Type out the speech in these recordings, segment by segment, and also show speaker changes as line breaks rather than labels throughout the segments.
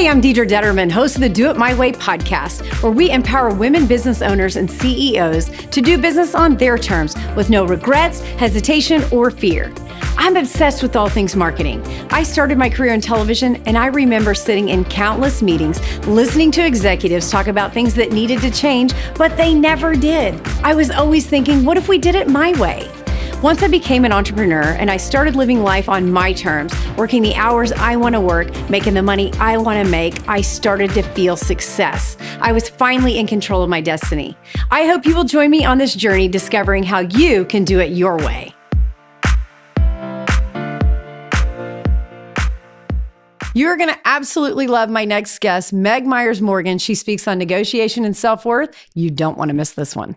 Hey, I'm Deidre Detterman, host of the Do It My Way podcast, where we empower women business owners and CEOs to do business on their terms with no regrets, hesitation, or fear. I'm obsessed with all things marketing. I started my career in television, and I remember sitting in countless meetings, listening to executives talk about things that needed to change, but they never did. I was always thinking, what if we did it my way? Once I became an entrepreneur and I started living life on my terms, working the hours I want to work, making the money I want to make, I started to feel success. I was finally in control of my destiny. I hope you will join me on this journey discovering how you can do it your way. You're going to absolutely love my next guest, Meg Myers Morgan. She speaks on negotiation and self-worth. You don't want to miss this one.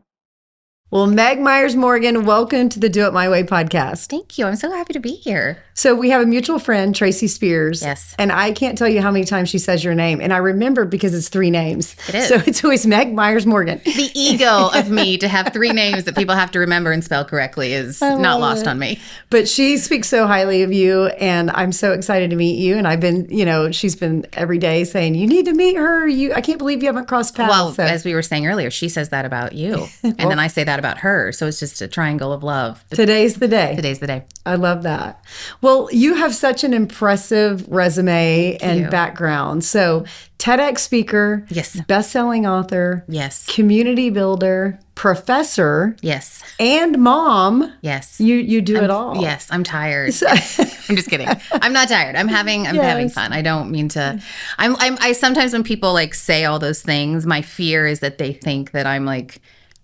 Well, Meg Myers Morgan, welcome to the Do It My Way podcast.
Thank you. I'm so happy to be here.
So we have a mutual friend, Tracy Spears.
Yes.
And I can't tell you how many times she says your name. And I remember because it's 3 names.
It is.
So it's always Meg Myers Morgan.
The ego of me to have 3 names that people have to remember and spell correctly is not lost on me.
But she speaks so highly of you. And I'm so excited to meet you. And I've been, she's been every day saying, you need to meet her. I can't believe you haven't crossed paths.
Well, as we were saying earlier, she says that about you. And then I say that about her. So it's just a triangle of love.
Today's the day.
Today's the day.
I love that. Well, you have such an impressive resume and background. So TEDx speaker,
yes,
bestselling author,
yes,
community builder, professor,
yes,
and mom.
Yes.
You do it all.
Yes, I'm tired. I'm just kidding. I'm not tired. I'm having fun. I don't mean to. I sometimes when people say all those things, my fear is that they think that I'm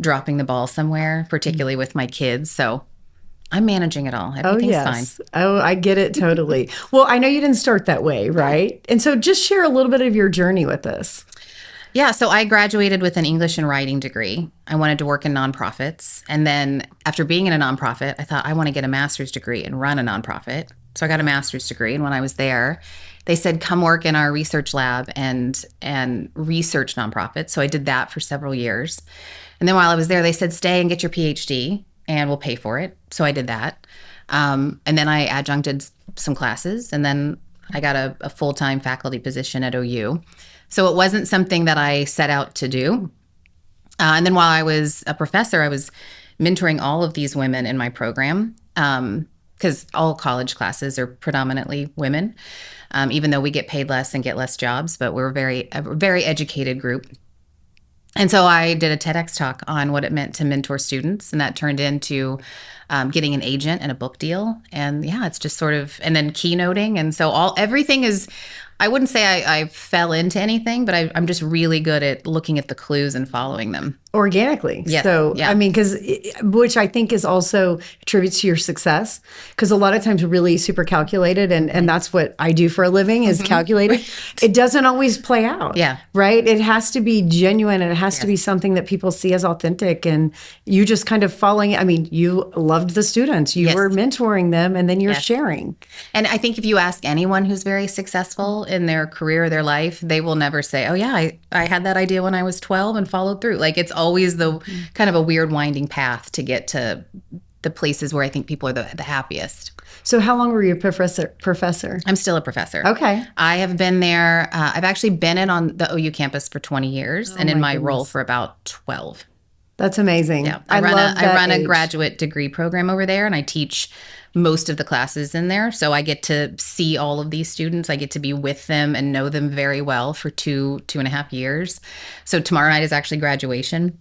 dropping the ball somewhere, particularly with my kids. So I'm managing it all. Everything's fine.
Oh, I get it totally. Well, I know you didn't start that way, right? And so just share a little bit of your journey with us.
Yeah, so I graduated with an English and writing degree. I wanted to work in nonprofits. And then after being in a nonprofit, I thought I want to get a master's degree and run a nonprofit. So I got a master's degree. And when I was there, they said, come work in our research lab and research nonprofits. So I did that for several years. And then while I was there, they said, stay and get your PhD and we'll pay for it. So I did that. And then I adjuncted some classes. And then I got a full-time faculty position at OU. So it wasn't something that I set out to do. And then while I was a professor, I was mentoring all of these women in my program because all college classes are predominantly women, even though we get paid less and get less jobs, but we're a very educated group. And so I did a TEDx talk on what it meant to mentor students, and that turned into getting an agent and a book deal. And it's just sort of, and then keynoting. And so everything is, I wouldn't say I fell into anything, but I'm just really good at looking at the clues and following them.
Organically.
Yes.
So,
yeah.
Which I think is also attributes to your success, because a lot of times we're really super calculated, and that's what I do for a living is calculated. It doesn't always play out.
Yeah.
Right? It has to be genuine, and it has to be something that people see as authentic, and you just kind of following. You loved the students, you were mentoring them, and then you're sharing.
And I think if you ask anyone who's very successful in their career or their life, they will never say, oh yeah, I had that idea when I was 12 and followed through. It's always the kind of a weird winding path to get to the places where I think people are the happiest.
So how long were you a professor?
I'm still a professor.
Okay.
I have been there. I've actually been on the OU campus for 20 years and in my role for about 12.
That's amazing.
Yeah. I run a graduate degree program over there, and I teach most of the classes in there. So I get to see all of these students. I get to be with them and know them very well for 2.5 years. So tomorrow night is actually graduation,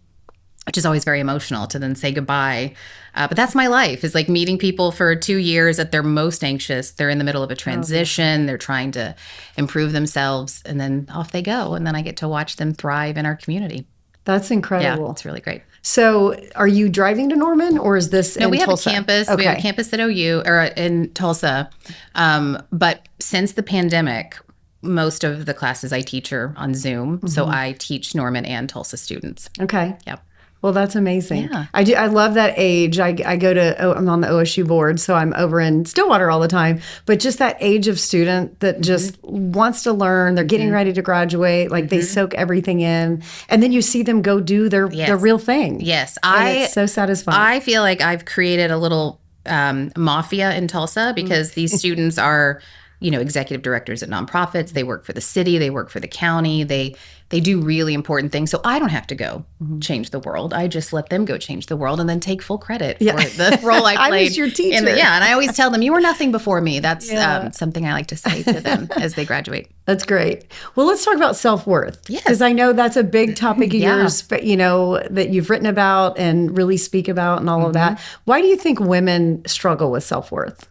which is always very emotional to then say goodbye. But that's my life, is meeting people for 2 years at their most anxious. They're in the middle of a transition. They're trying to improve themselves, and then off they go. And then I get to watch them thrive in our community.
That's incredible.
Yeah, it's really great.
So are you driving to Norman, or is this in Tulsa?
No, we have a campus. Okay. We have a campus at OU, or in Tulsa. But since the pandemic, most of the classes I teach are on Zoom. So I teach Norman and Tulsa students.
Okay.
Yep.
Well, that's amazing.
Yeah.
I love that age. I'm on the OSU board, so I'm over in Stillwater all the time. But just that age of student that just wants to learn, they're getting ready to graduate, they soak everything in, and then you see them go do their real thing.
Yes,
it's so satisfying.
I feel like I've created a little mafia in Tulsa because these students are executive directors at nonprofits. They work for the city. They work for the county. They do really important things. So I don't have to go change the world. I just let them go change the world and then take full credit for the role I played.
I was your teacher.
And I always tell them, you were nothing before me. That's something I like to say to them as they graduate.
That's great. Well, let's talk about self-worth.
Yes.
Because I know that's a big topic of yours, but, that you've written about and really speak about and all of that. Why do you think women struggle with self-worth?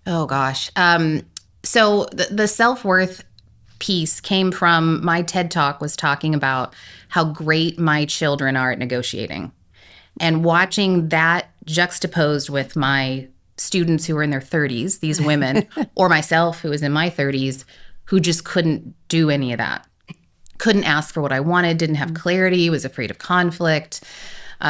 Oh, gosh. So the self-worth piece came from my TED Talk was talking about how great my children are at negotiating. And watching that juxtaposed with my students who were in their 30s, these women, or myself who was in my 30s, who just couldn't do any of that. Couldn't ask for what I wanted, didn't have clarity, was afraid of conflict.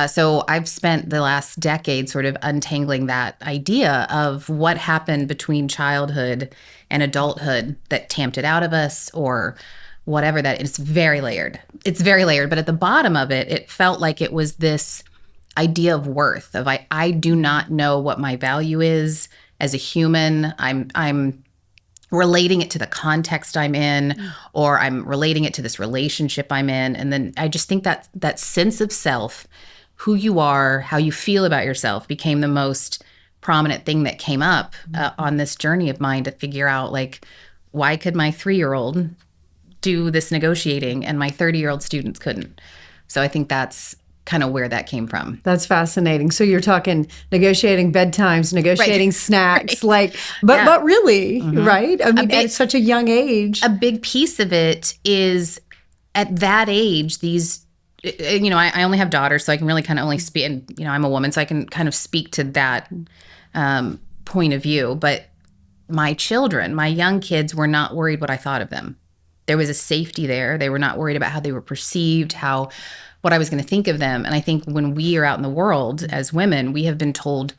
So I've spent the last decade sort of untangling that idea of what happened between childhood and adulthood that tamped it out of us or whatever that. It's very layered. It's very layered. But at the bottom of it, it felt like it was this idea of worth, of I do not know what my value is as a human. I'm relating it to the context I'm in, or I'm relating it to this relationship I'm in. And then I just think that sense of self, who you are, how you feel about yourself became the most prominent thing that came up on this journey of mine to figure out, like, why could my 3-year-old do this negotiating and my 30-year-old students couldn't? So I think that's kind of where that came from.
That's fascinating. So you're talking negotiating bedtimes, negotiating snacks, but really, right? I mean, at such a young age.
A big piece of it is at that age, these, I only have daughters, so I can really kind of only speak, and, I'm a woman, so I can kind of speak to that point of view. But my children, my young kids were not worried what I thought of them. There was a safety there. They were not worried about how they were perceived, what I was going to think of them. And I think when we are out in the world as women, we have been told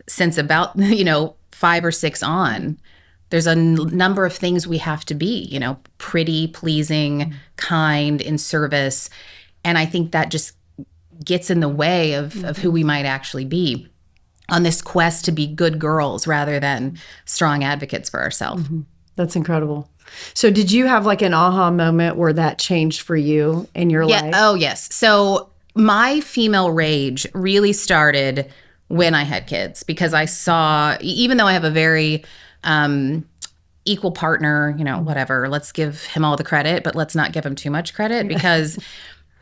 since about, 5 or 6 on, there's a number of things we have to be, pretty, pleasing, kind, in service. And I think that just gets in the way of who we might actually be on this quest to be good girls rather than strong advocates for ourselves.
That's incredible. So did you have like an aha moment where that changed for you in your life?
Oh, yes. So my female rage really started when I had kids, because I saw, even though I have a very equal partner, whatever, let's give him all the credit, but let's not give him too much credit, because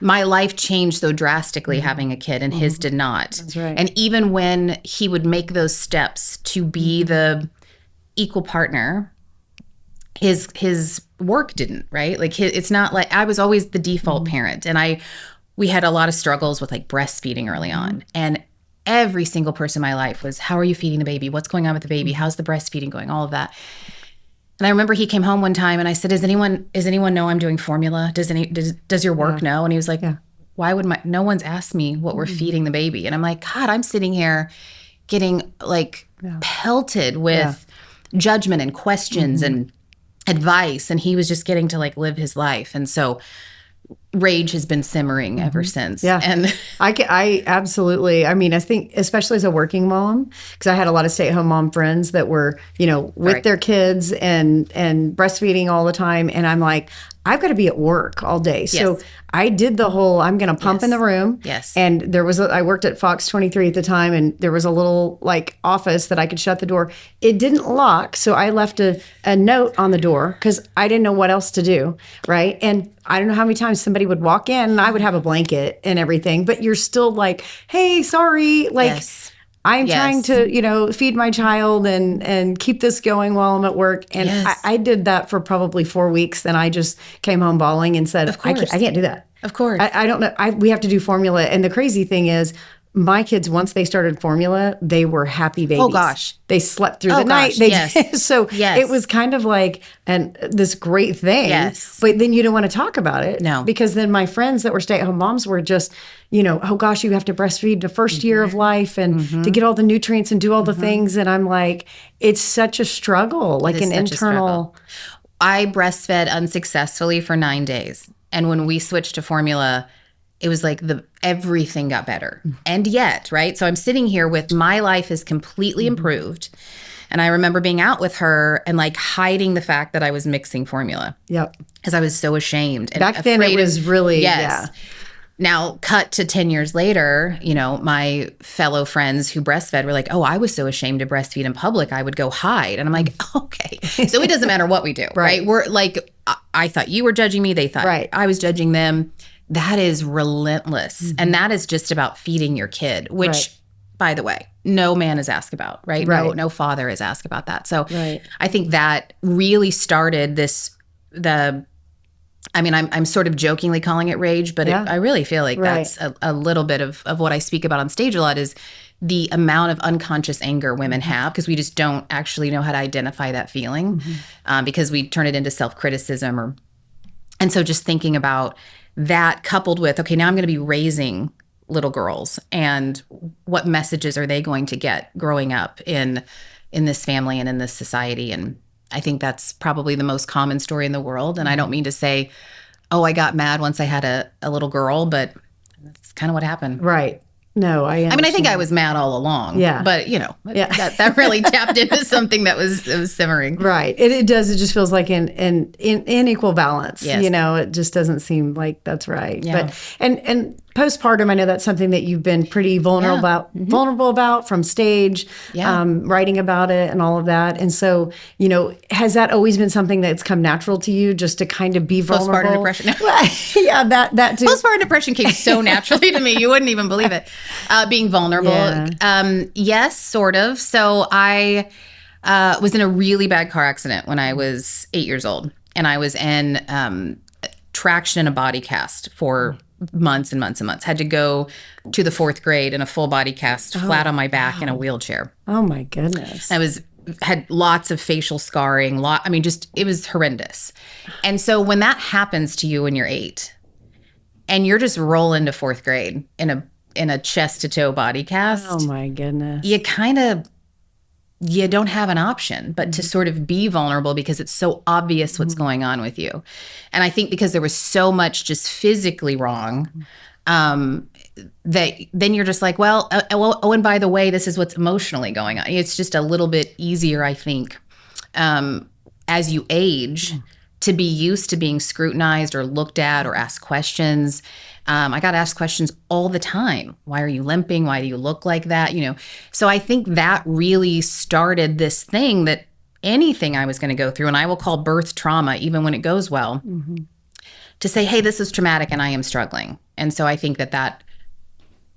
my life changed so drastically having a kid and his did not.
That's right.
And even when he would make those steps to be the equal partner, his work didn't, right? Like it's not like I was always the default parent, and we had a lot of struggles with like breastfeeding early on, and every single person in my life was, how are you feeding the baby? What's going on with the baby? How's the breastfeeding going? All of that. And I remember he came home one time and I said, does anyone know I'm doing formula? Does your work know? And he was like, why would no one's asked me what we're feeding the baby? And I'm like, God, I'm sitting here getting like pelted with judgment and questions and advice, and he was just getting to like live his life. And so rage has been simmering ever since.
Yeah.
And
I absolutely, I mean, I think especially as a working mom, because I had a lot of stay-at-home mom friends that were, with their kids and breastfeeding all the time. And I'm like, I've got to be at work all day. So I did the whole, I'm going to pump in the room.
Yes.
And I worked at Fox 23 at the time, and there was a little like office that I could shut the door. It didn't lock. So I left a note on the door because I didn't know what else to do. Right. And I don't know how many times somebody would walk in and I would have a blanket and everything, but you're still like, hey, sorry. Like, I'm trying to, feed my child and keep this going while I'm at work. And I did that for probably 4 weeks. Then I just came home bawling and said, I can't do that.
Of course.
I don't know. We have to do formula. And the crazy thing is, my kids, once they started formula, they were happy babies.
Oh, gosh.
They slept through the night. So
Yes.
it was kind of like this great thing.
Yes.
But then you don't want to talk about it.
No.
Because then my friends that were stay-at-home moms were just, oh gosh, you have to breastfeed the first year of life and to get all the nutrients and do all the things. And I'm like, it's such a struggle, like an internal.
I breastfed unsuccessfully for 9 days. And when we switched to formula, it was like everything got better. And yet, right? So I'm sitting here with my life is completely improved. And I remember being out with her and like hiding the fact that I was mixing formula.
Yep.
Because I was so ashamed. And
Back then it was really,
yes. Now, cut to 10 years later, you know, my fellow friends who breastfed were like, oh, I was so ashamed to breastfeed in public, I would go hide. And I'm like, okay. So it doesn't matter what we do, right? We're like, I thought you were judging me. They thought I was judging them. That is relentless. And that is just about feeding your kid, which, by the way, no man is asked about, right? No father is asked about that. So I think that really started I'm sort of jokingly calling it rage, but I really feel like that's a little bit of what I speak about on stage a lot is the amount of unconscious anger women have because we just don't actually know how to identify that feeling because we turn it into self-criticism. And so just thinking about that coupled with, okay, now I'm going to be raising little girls and what messages are they going to get growing up in this family and in this society. And I think that's probably the most common story in the world. And I don't mean to say, oh, I got mad once I had a little girl, but that's kind of what happened.
Right. No, I mean,
I think I was mad all along. Yeah. But, you know, that really tapped into something that was simmering.
Right. It does. It just feels like in equal balance. Yes. You know, it just doesn't seem like that's right. Yeah. But and postpartum, I know that's something that you've been pretty vulnerable about from stage, writing about it and all of that. And so, you know, has that always been something that's come natural to you just to kind of be vulnerable?
Postpartum depression.
Yeah, that too.
Postpartum depression came so naturally to me. You wouldn't even believe it. Being vulnerable. Yeah. Yes, sort of. So I was in a really bad car accident when I was 8 years old. And I was in traction in a body cast for months and months and months. Had to go to the 4th grade in a full body cast, flat on my back in a wheelchair.
Oh my goodness.
Had lots of facial scarring. It was horrendous. And so when that happens to you when you're 8 and you're just rolling to 4th grade in a chest to toe body cast.
Oh my goodness.
You don't have an option but to sort of be vulnerable because it's so obvious what's going on with you. And I think because there was so much just physically wrong, that then you're just like, well, and by the way, this is what's emotionally going on. It's just a little bit easier, I think, as you age to be used to being scrutinized or looked at or asked questions. I got asked questions all the time. Why are you limping? Why do you look like that? You know, so I think that really started this thing that anything I was going to go through, and I will call birth trauma, even when it goes well, to say, hey, this is traumatic and I am struggling. And so I think that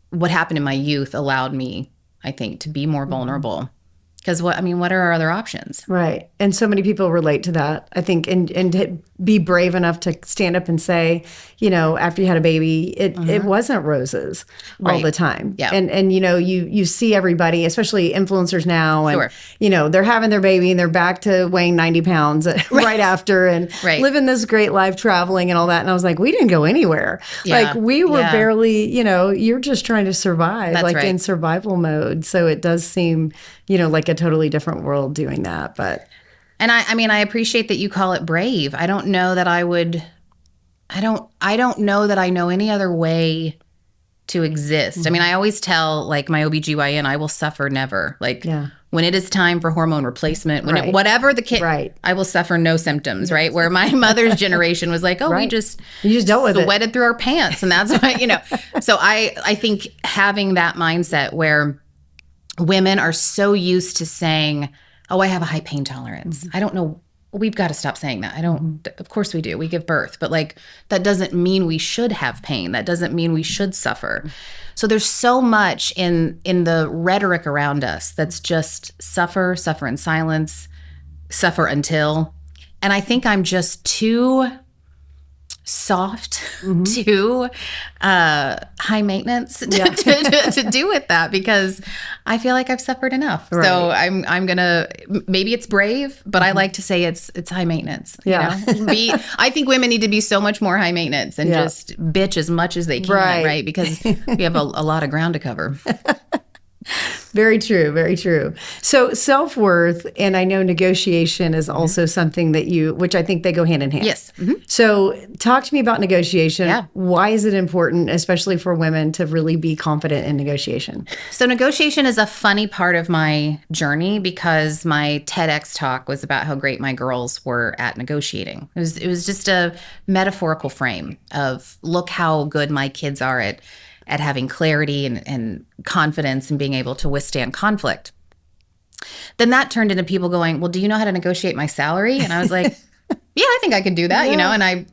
what happened in my youth allowed me, I think, to be more vulnerable. Because what are our other options? Right.
And so many people relate to that, I think, and to be brave enough to stand up and say, you know, after you had a baby, it wasn't roses all the time.
Yeah.
And you know, you see everybody, especially influencers now, and, you know, they're having their baby and they're back to weighing 90 pounds right after and living this great life, traveling and all that. And I was like, we didn't go anywhere. Yeah. Like we were barely, you know, you're just trying to survive, in survival mode. So it does seem, you know, like a totally different world doing that. But
I appreciate that you call it brave. I don't know that I would, I don't know that I know any other way to exist. I mean, I always tell like my OBGYN, I will suffer never. Like when it is time for hormone replacement, whatever the kid, I will suffer no symptoms, right? Where my mother's generation was like, oh, you just dealt with it. Sweated through our pants. And that's why, you know, so I think having that mindset where women are so used to saying, oh, I have a high pain tolerance. I don't know. We've got to stop saying that. Of course we do. We give birth. But like, that doesn't mean we should have pain. That doesn't mean we should suffer. So there's so much in the rhetoric around us that's just suffer in silence, suffer until. And I think I'm just too soft, too high maintenance to do with that because I feel like I've suffered enough. Right. So I'm gonna, maybe it's brave, but I like to say it's high maintenance. Yeah. You know? I think women need to be so much more high maintenance and just bitch as much as they can, right? Because we have a lot of ground to cover.
Very true. Very true. So self-worth, and I know negotiation is also something that which I think they go hand in hand.
Yes.
So talk to me about negotiation.
Yeah.
Why is it important, especially for women, to really be confident in negotiation?
So negotiation is a funny part of my journey because my TEDx talk was about how great my girls were at negotiating. It was just a metaphorical frame of look how good my kids are at having clarity and confidence and being able to withstand conflict. Then that turned into people going, well, do you know how to negotiate my salary? And I was like, yeah, I think I could do that, you know, and I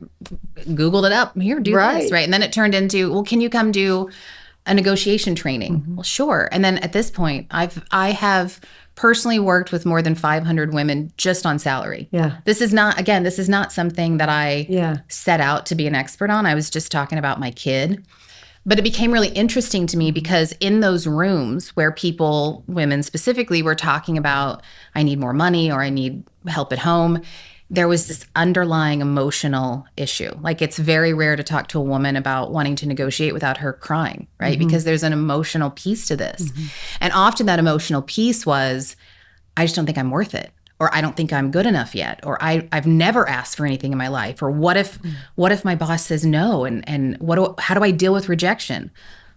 Googled it up. Here, do this, right? And then it turned into, well, can you come do a negotiation training? Well, sure. And then at this point, I have personally worked with more than 500 women just on salary.
Yeah.
This is not something that I set out to be an expert on. I was just talking about my kid. But it became really interesting to me because in those rooms where people, women specifically, were talking about, I need more money or I need help at home, there was this underlying emotional issue. Like it's very rare to talk to a woman about wanting to negotiate without her crying, right? Because there's an emotional piece to this. And often that emotional piece was, I just don't think I'm worth it. Or I don't think I'm good enough yet, or I've never asked for anything in my life, or what if my boss says no, and how do I deal with rejection?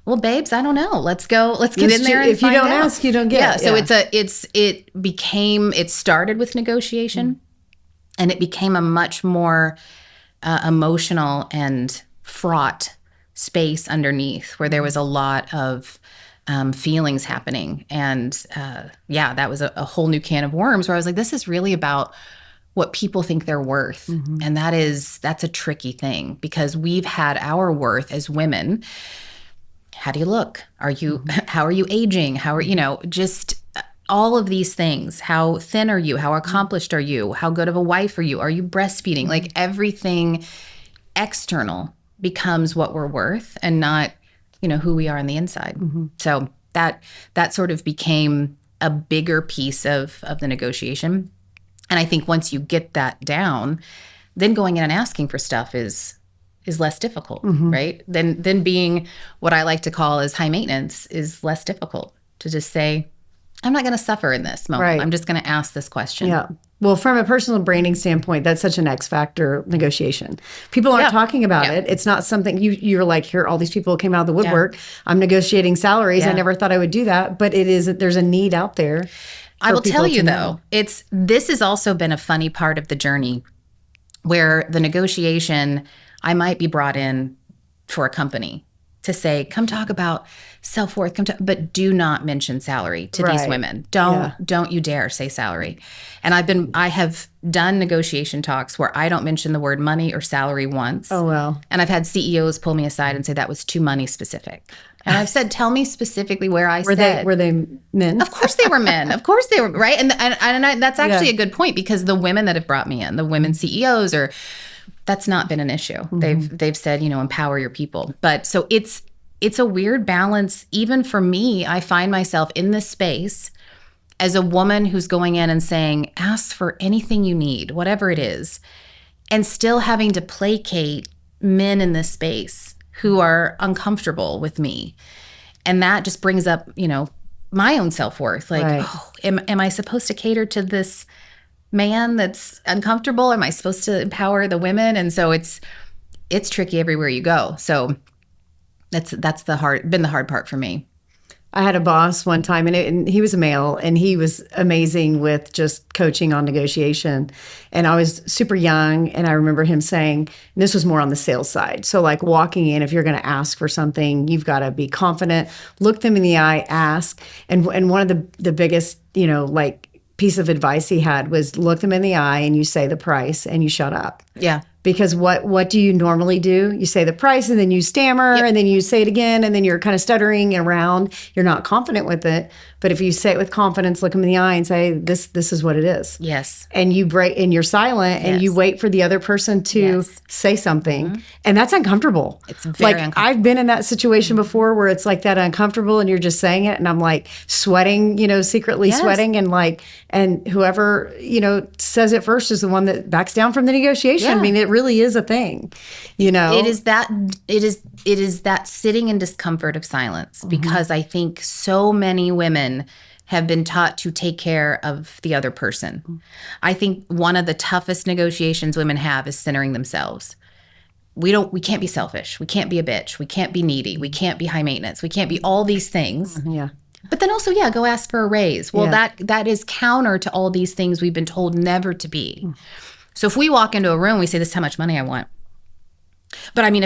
Well, babes, I don't know. Let's get in there and
if you
find
don't
out.
ask, you don't get.
Yeah. So it started with negotiation, and it became a much more emotional and fraught space underneath, where there was a lot of feelings happening. And that was a whole new can of worms where I was like, this is really about what people think they're worth. And that's a tricky thing because we've had our worth as women. How do you look? How are you aging? How are, just all of these things. How thin are you? How accomplished are you? How good of a wife are you? Are you breastfeeding? Like everything external becomes what we're worth and not who we are on the inside. So that sort of became a bigger piece of the negotiation. And I think once you get that down, then going in and asking for stuff is less difficult, right? Then being what I like to call as high maintenance is less difficult to just say, I'm not going to suffer in this moment. Right. I'm just going to ask this question.
Yeah. Well, from a personal branding standpoint, that's such an X factor negotiation. People aren't talking about it. It's not something you're like, here, all these people came out of the woodwork. I'm negotiating salaries. I never thought I would do that, but there's a need out there.
I will tell you though, this has also been a funny part of the journey where the negotiation, I might be brought in for a company to say, come talk about self-worth, but do not mention salary to these women. Don't you dare say salary. And I have done negotiation talks where I don't mention the word money or salary once.
Oh, well.
And I've had CEOs pull me aside and say that was too money specific. And I've said, tell me specifically where I said.
Were they men?
Of course they were men. Of course they were, right? And that's actually a good point because the women that have brought me in, the women CEOs, that's not been an issue. They've said, empower your people. But so it's a weird balance. Even for me, I find myself in this space as a woman who's going in and saying, ask for anything you need, whatever it is, and still having to placate men in this space who are uncomfortable with me. And that just brings up, my own self-worth. Like, am I supposed to cater to this man that's uncomfortable? Am I supposed to empower the women? And so it's tricky everywhere you go. So that's been the hard part for me.
I had a boss one time, and he was a male, and he was amazing with just coaching on negotiation. And I was super young, and I remember him saying, and this was more on the sales side. So like walking in, if you're going to ask for something, you've got to be confident, look them in the eye, ask. And one of the biggest, piece of advice he had was look them in the eye and you say the price and you shut up.
Yeah.
Because what do you normally do? You say the price and then you stammer and then you say it again and then you're kind of stuttering around. You're not confident with it. But if you say it with confidence, look them in the eye and say, this is what it is.
Yes.
And you break and you're silent and you wait for the other person to say something. And that's uncomfortable.
It's very uncomfortable.
I've been in that situation before where it's like that uncomfortable and you're just saying it and I'm like sweating, secretly sweating and whoever, says it first is the one that backs down from the negotiation.
Yeah.
I mean, it really is a thing, you know?
It is that sitting in discomfort of silence, because I think so many women have been taught to take care of the other person. I think one of the toughest negotiations women have is centering themselves. We can't be selfish. We can't be a bitch. We can't be needy. We can't be high maintenance. We can't be all these things.
Yeah.
But then also, go ask for a raise. Well, that is counter to all these things we've been told never to be. So if we walk into a room, we say, this is how much money I want. But I mean,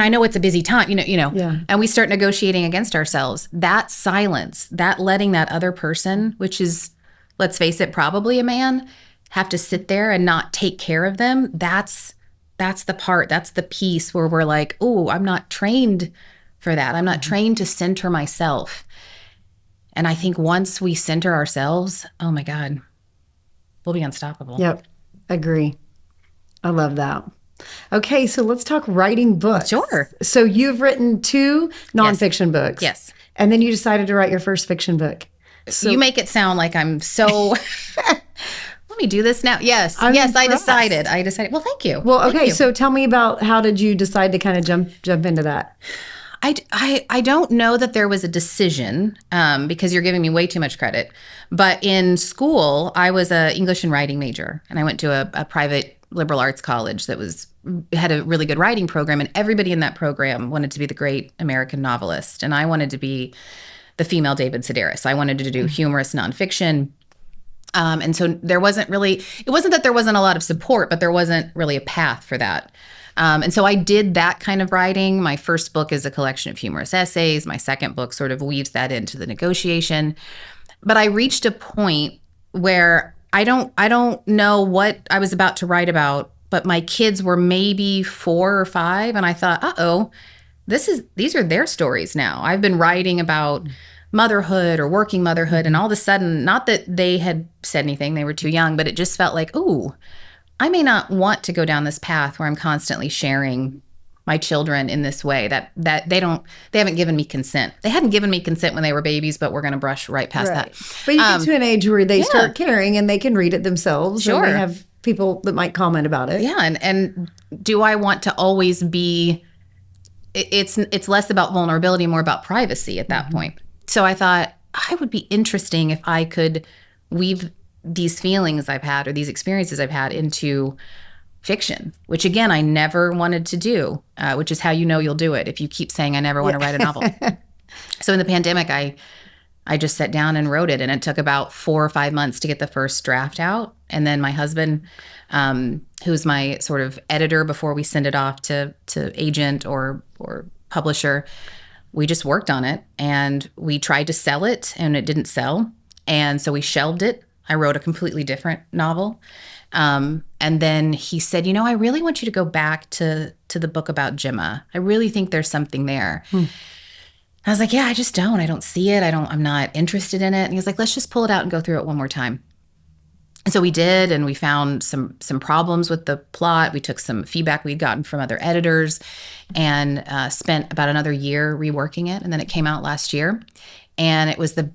I know it's a busy time, and we start negotiating against ourselves. That silence, that letting that other person, which is, let's face it, probably a man, have to sit there and not take care of them. That's the piece where we're like, oh, I'm not trained for that. I'm not trained to center myself. And I think once we center ourselves, oh my God, we'll be unstoppable.
Yep. Agree. I love that. Okay, so let's talk writing books.
Sure.
So you've written 2 nonfiction books.
Yes.
And then you decided to write your first fiction book. So
you make it sound like I'm so... Let me do this now. Yes.
I'm
I
impressed.
decided. Well, thank you.
Well, okay,
Thank you.
so tell me about, how did you decide to kind of jump into that?
I don't know that there was a decision, because you're giving me way too much credit. But in school, I was an English and writing major, and I went to a private liberal arts college that had a really good writing program, and everybody in that program wanted to be the great American novelist, and I wanted to be the female David Sedaris. I wanted to do humorous nonfiction. And so it wasn't that there wasn't a lot of support, but there wasn't really a path for that. And so I did that kind of writing. My first book is a collection of humorous essays. My second book sort of weaves that into the negotiation. But I reached a point where I don't know what I was about to write about, but my kids were maybe 4 or 5, and I thought, these are their stories now. I've been writing about motherhood or working motherhood, and all of a sudden, not that they had said anything, they were too young, but it just felt like, I may not want to go down this path where I'm constantly sharing my children in this way, that they haven't given me consent. They hadn't given me consent when they were babies, but we're going to brush right past that.
But you get to an age where they start caring and they can read it themselves.
Sure.
And they have people that might comment about it.
Yeah. And do I want to always be, it's less about vulnerability, more about privacy at that point. So I thought I would be interesting if I could weave these feelings I've had or these experiences I've had into fiction, which again, I never wanted to do, which is how you'll do it if you keep saying, I never want to write a novel. So in the pandemic, I just sat down and wrote it, and it took about 4 or 5 months to get the first draft out. And then my husband, who's my sort of editor before we send it off to agent or publisher, we just worked on it, and we tried to sell it, and it didn't sell. And so we shelved it. I wrote a completely different novel. And then he said, I really want you to go back to the book about Gemma. I really think there's something there. I was like, I just don't. I don't see it. I'm not interested in it. And he was like, let's just pull it out and go through it one more time. And so we did, and we found some problems with the plot. We took some feedback we'd gotten from other editors and spent about another year reworking it. And then it came out last year. And it was the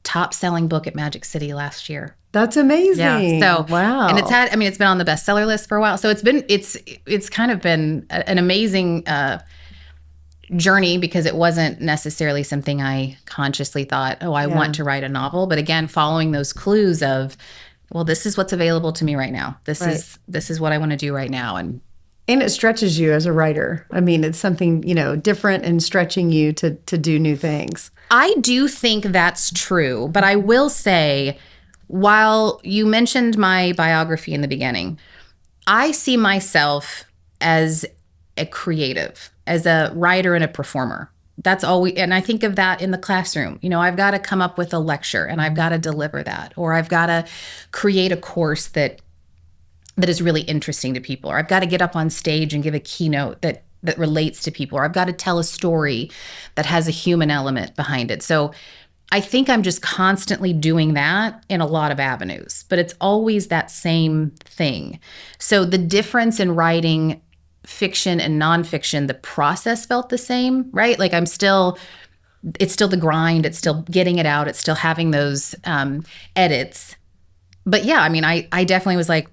top-selling book at Magic City last year.
That's amazing.
Yeah. So
wow.
And it's been on the bestseller list for a while. So it's kind of been an amazing journey, because it wasn't necessarily something I consciously thought, I want to write a novel. But again, following those clues of, well, this is what's available to me right now. This is what I want to do right now. And
it stretches you as a writer. I mean, it's something, different and stretching you to do new things.
I do think that's true. But I will say, while you mentioned my biography in the beginning, I see myself as a creative, as a writer and a performer. That's all and I think of that in the classroom. I've got to come up with a lecture, and I've got to deliver that, or I've got to create a course that is really interesting to people, or I've got to get up on stage and give a keynote that relates to people, or I've got to tell a story that has a human element behind it. So I think I'm just constantly doing that in a lot of avenues, but it's always that same thing. So the difference in writing fiction and nonfiction, the process felt the same, right? Like it's still the grind, it's still getting it out, it's still having those edits. But yeah, I mean, I definitely was like,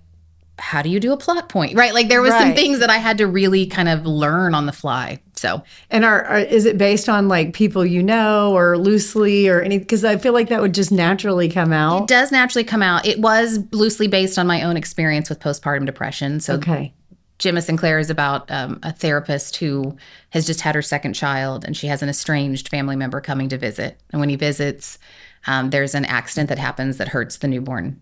how do you do a plot point, right? Like there was some things that I had to really kind of learn on the fly. So,
and is it based on like people you know or loosely or any? Because I feel like that would just naturally come out.
It does naturally come out. It was loosely based on my own experience with postpartum depression. So, Gemma Sinclair is about a therapist who has just had her second child, and she has an estranged family member coming to visit. And when he visits, there's an accident that happens that hurts the newborn.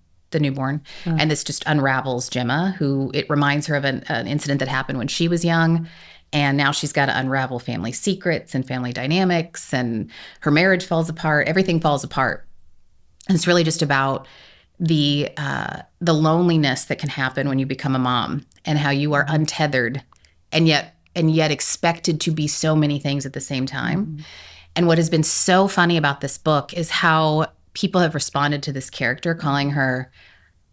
And this just unravels Gemma, who it reminds her of an incident that happened when she was young. And now she's got to unravel family secrets and family dynamics, and her marriage falls apart. Everything falls apart. And it's really just about the loneliness that can happen when you become a mom, and how you are untethered and yet expected to be so many things at the same time. Mm-hmm. And what has been so funny about this book is how people have responded to this character, calling her,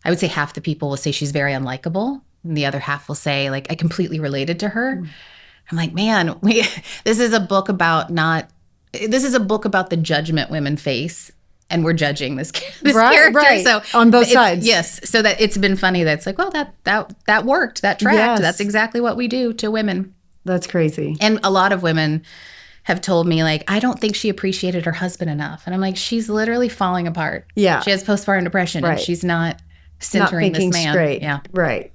I would say half the people will say she's very unlikable, and the other half will say, like, I completely related to her. Mm-hmm. I'm like, man, this is a book about the judgment women face, and we're judging this character.
Right.
So
on both sides.
Yes. So that it's been funny that it's like, well, that worked, that tracked. Yes. That's exactly what we do to women.
That's crazy.
And a lot of women have told me, like, I don't think she appreciated her husband enough. And I'm like, she's literally falling apart.
Yeah.
She has postpartum depression, and she's not centering this man.
Straight.
Yeah.
Right.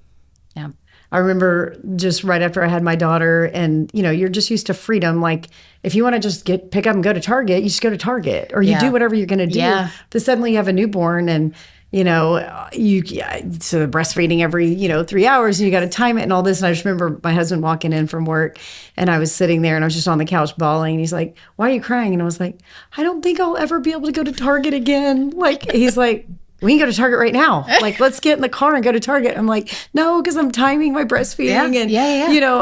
Yeah.
I remember just right after I had my daughter, and you're just used to freedom. Like if you want to just pick up and go to Target, you just go to Target, or you do whatever you're going to do.
Yeah.
But suddenly you have a newborn, and so breastfeeding every 3 hours, and you got to time it and all this. And I just remember my husband walking in from work, and I was sitting there, and I was just on the couch bawling. And he's like, "Why are you crying?" And I was like, "I don't think I'll ever be able to go to Target again." Like he's like, we can go to Target right now. Like, let's get in the car and go to Target. I'm like, no, because I'm timing my breastfeeding. And,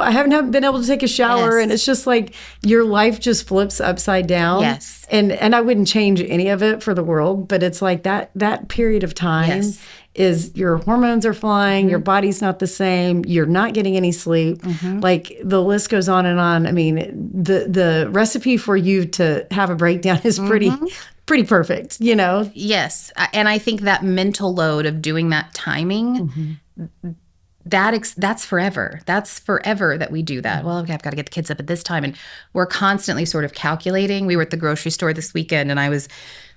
I haven't been able to take a shower. Yes. And it's just like your life just flips upside down.
Yes.
And I wouldn't change any of it for the world. But it's like that period of time is your hormones are flying. Mm-hmm. Your body's not the same. You're not getting any sleep. Mm-hmm. Like the list goes on and on. I mean, the recipe for you to have a breakdown is pretty perfect,
Yes. And I think that mental load of doing that timing, that's forever. That's forever that we do that. Well, I've got to get the kids up at this time. And we're constantly sort of calculating. We were at the grocery store this weekend, and I was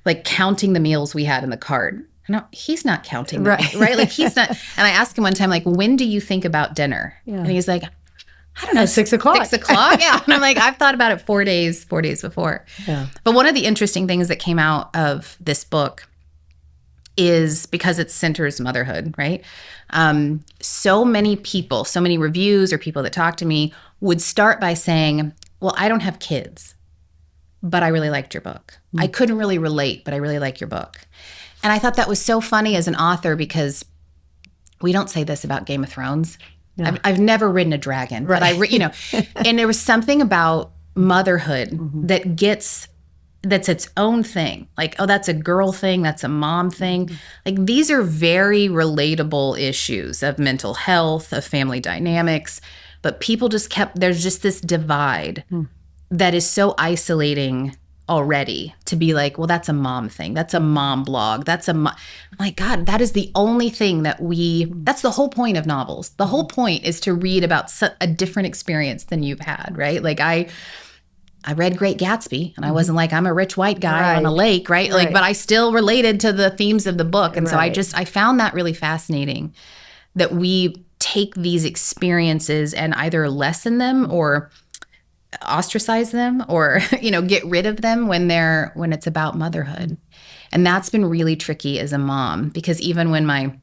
like counting the meals we had in the cart. No, he's not counting them, right? Like he's not. And I asked him one time, like, when do you think about dinner? Yeah. And he's like, I don't know,
6 o'clock.
6 o'clock, yeah. And I'm like, I've thought about it 4 days before. Yeah. But one of the interesting things that came out of this book is because it centers motherhood, right? So many people, so many reviews or people that talk to me would start by saying, well, I don't have kids, but I really liked your book. I couldn't really relate, but I really like your book. And I thought that was so funny as an author, because we don't say this about Game of Thrones. Yeah. I've never ridden a dragon, but and there was something about motherhood that's its own thing. Like, oh, that's a girl thing. That's a mom thing. Like, these are very relatable issues of mental health, of family dynamics, but people there's just this divide that is so isolating already, to be like, well, that's a mom thing. That's a mom blog. That's I'm like, God, that is the only thing that's the whole point of novels. The whole point is to read about a different experience than you've had, right? Like I read Great Gatsby, and I wasn't like, I'm a rich white guy on a lake, right? Like, but I still related to the themes of the book. And so I found that really fascinating, that we take these experiences and either lessen them or ostracize them, or get rid of them when it's about motherhood. And that's been really tricky as a mom, because even when my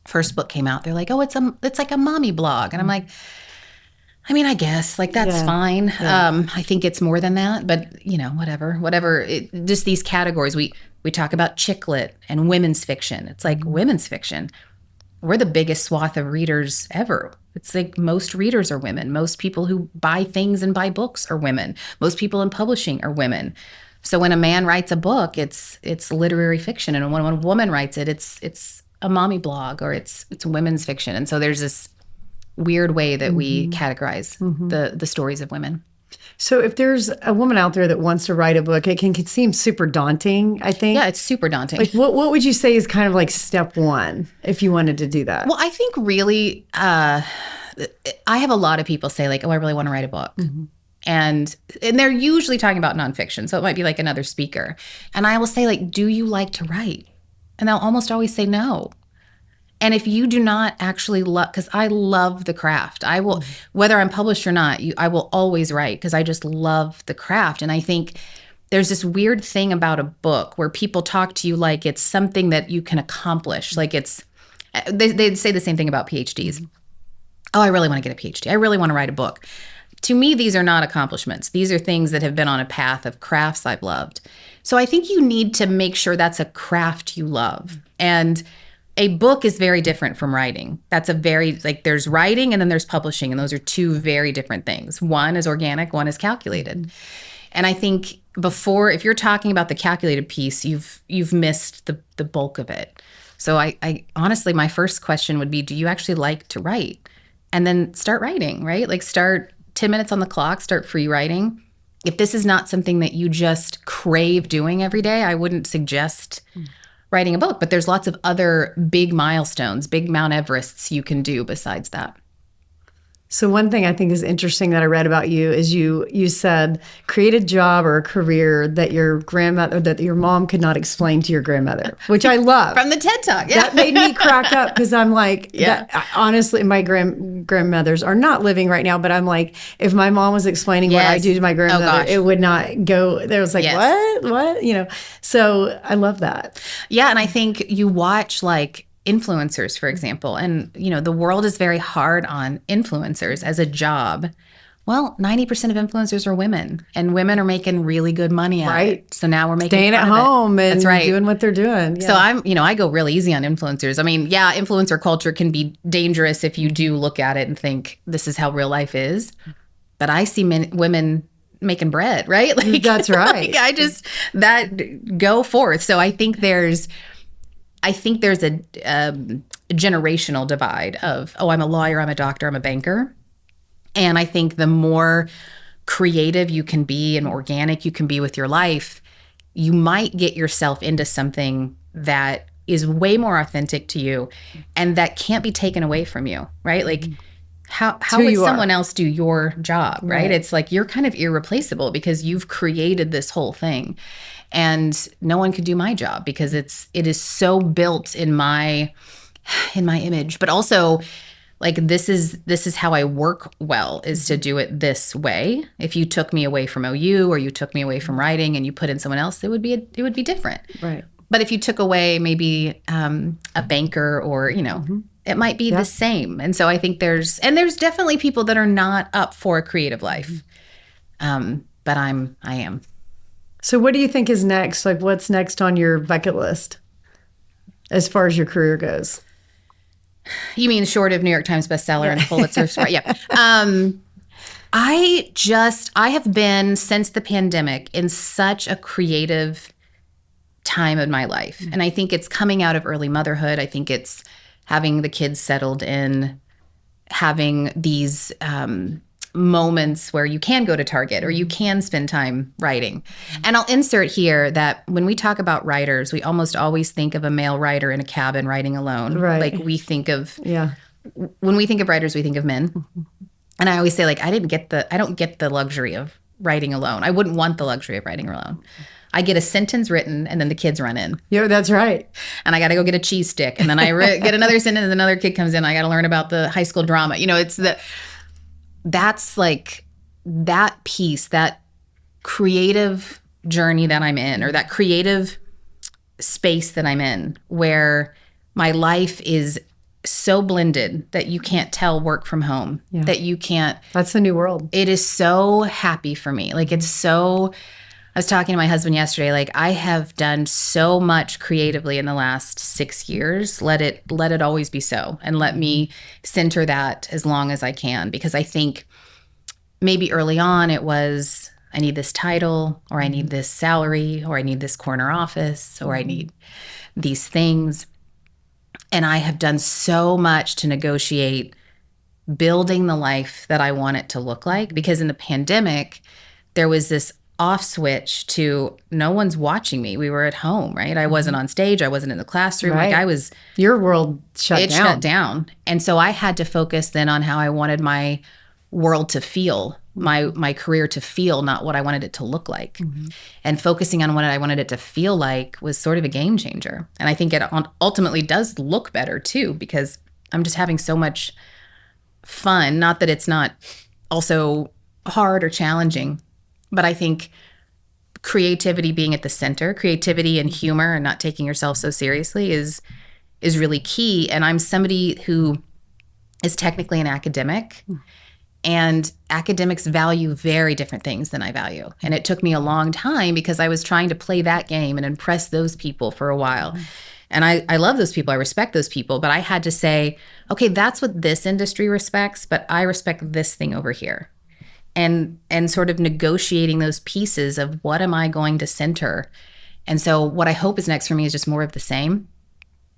first book came out, they're like, oh, it's like a mommy blog. And I'm like, I mean, I guess, like, that's fine. Yeah. I think it's more than that, but whatever. Just these categories. We talk about chick lit and women's fiction. It's like women's fiction. We're the biggest swath of readers ever. It's like most readers are women. Most people who buy things and buy books are women. Most people in publishing are women. So when a man writes a book, it's literary fiction, and when a woman writes it, it's a mommy blog, or it's women's fiction. And so there's this weird way that we categorize the stories of women.
So if there's a woman out there that wants to write a book, it can seem super daunting, I think.
Yeah, it's super daunting.
Like what would you say is kind of like step one if you wanted to do that?
Well, I think really, I have a lot of people say like, oh, I really want to write a book. And they're usually talking about nonfiction. So it might be like another speaker. And I will say like, do you like to write? And they'll almost always say no. And if you do not actually love, because I love the craft, I will, whether I'm published or not, I will always write because I just love the craft. And I think there's this weird thing about a book where people talk to you like it's something that you can accomplish. Like it's, they say the same thing about PhDs. Oh, I really want to get a PhD. I really want to write a book. To me, these are not accomplishments. These are things that have been on a path of crafts I've loved. So I think you need to make sure that's a craft you love. And a book is very different from writing. That's a very, like there's writing and then there's publishing. And those are two very different things. One is organic, one is calculated. And I think if you're talking about the calculated piece, you've missed the bulk of it. So I honestly, my first question would be, do you actually like to write? And then start writing, right? Like start 10 minutes on the clock, start free writing. If this is not something that you just crave doing every day, I wouldn't suggest writing a book. But there's lots of other big milestones, big Mount Everests you can do besides that.
So one thing I think is interesting that I read about you is you said create a job or a career that your grandmother, that your mom could not explain to your grandmother, which I love.
From the TED Talk, yeah.
That made me crack up because I'm like, honestly, my grandmothers are not living right now, but I'm like, if my mom was explaining what I do to my grandmother, it would not go. There was like, what? You know, so I love that.
Yeah, and I think you watch like influencers, for example, and you know the world is very hard on influencers as a job. Well, 90% of influencers are women, and women are making really good money at it. So now we're making
staying at home and doing what they're doing.
Yeah. So I go real easy on influencers. I mean, yeah, influencer culture can be dangerous if you do look at it and think this is how real life is. But I see women making bread, right? Like
that's right.
Like I just that go forth. So I think there's a generational divide of, oh, I'm a lawyer, I'm a doctor, I'm a banker. And I think the more creative you can be and organic you can be with your life, you might get yourself into something that is way more authentic to you and that can't be taken away from you, right? Like how would someone else do your job, right? It's like you're kind of irreplaceable because you've created this whole thing. And no one could do my job because it is so built in my image. But also, like this is how I work well, is to do it this way. If you took me away from OU or you took me away from writing and you put in someone else, it would be different.
Right.
But if you took away maybe a banker or it might be the same. And so I think there's definitely people that are not up for a creative life. But I am.
So what do you think is next? Like what's next on your bucket list as far as your career goes?
You mean short of New York Times bestseller and Pulitzer? Yeah. I have been since the pandemic in such a creative time in my life. And I think it's coming out of early motherhood. I think it's having the kids settled in, having these moments where you can go to Target or you can spend time writing. And I'll insert here that when we talk about writers, we almost always think of a male writer in a cabin writing alone.
Right.
Like we think of, when we think of writers, we think of men. And I always say like, I don't get the luxury of writing alone. I wouldn't want the luxury of writing alone. I get a sentence written and then the kids run in.
Yeah, that's right.
And I got to go get a cheese stick. And then I get another sentence and another kid comes in. I got to learn about the high school drama. That's like that piece, that creative journey that I'm in, or that creative space that I'm in, where my life is so blended that you can't tell work from home, that you can't.
That's the new world.
It is so happy for me. Like it's so, I was talking to my husband yesterday, like I have done so much creatively in the last 6 years. Let it always be so. And let me center that as long as I can. Because I think maybe early on it was, I need this title, or I need this salary, or I need this corner office, or I need these things. And I have done so much to negotiate building the life that I want it to look like. Because in the pandemic, there was this off switch to no one's watching me. We were at home, right? I wasn't on stage. I wasn't in the classroom.
Right.
Like I was.
Your world shut down.
Shut down. And so I had to focus then on how I wanted my world to feel, my career to feel, not what I wanted it to look like. And focusing on what I wanted it to feel like was sort of a game changer. And I think it ultimately does look better too, because I'm just having so much fun. Not that it's not also hard or challenging, but I think creativity being at the center, creativity and humor and not taking yourself so seriously is really key. And I'm somebody who is technically an academic, and academics value very different things than I value. And it took me a long time because I was trying to play that game and impress those people for a while. And I love those people. I respect those people. But I had to say, okay, that's what this industry respects, but I respect this thing over here. And sort of negotiating those pieces of what am I going to center. And so what I hope is next for me is just more of the same.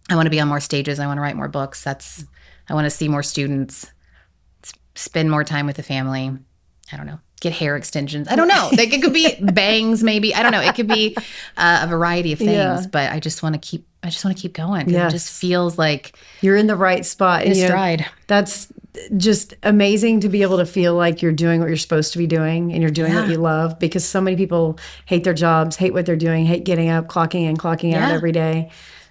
I want to be on more stages. I want to write more books. I want to see more students, spend more time with the family. I don't know, get hair extensions. I don't know. Like it could be bangs, maybe. I don't know. It could be a variety of things, but I just want to keep going. 'Cause it just feels like
you're in the right spot.
In stride.
That's just amazing to be able to feel like you're doing what you're supposed to be doing and you're doing what you love, because so many people hate their jobs, hate what they're doing, hate getting up, clocking in, clocking out every day.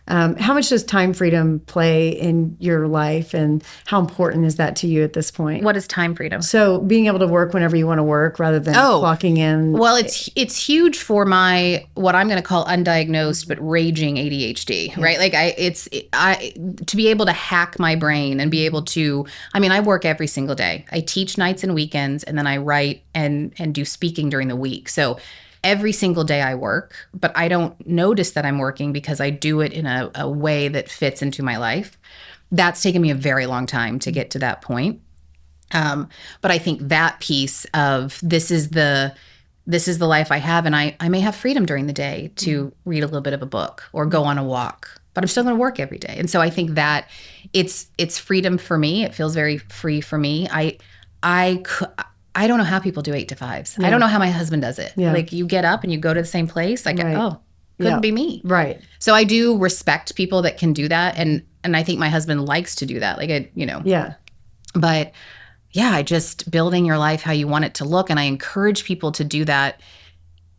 How much does time freedom play in your life, and how important is that to you at this point?
What is time freedom?
So being able to work whenever you want to work rather than clocking in.
Well, it's huge for my what I'm going to call undiagnosed but raging ADHD, right? Like to be able to hack my brain and be able to. I mean, I work every single day. I teach nights and weekends, and then I write and do speaking during the week. So every single day I work, but I don't notice that I'm working because I do it in a way that fits into my life. That's taken me a very long time to get to that point. But I think that piece of this is the life I have, and I may have freedom during the day to read a little bit of a book or go on a walk, but I'm still going to work every day. And so I think that it's freedom for me. It feels very free for me. I don't know how people do 8 to 5s. I don't know how my husband does it. Like you get up and you go to the same place. Like, couldn't be me.
Right.
So I do respect people that can do that. And I think my husband likes to do that. Like,
Yeah.
But I just building your life how you want it to look. And I encourage people to do that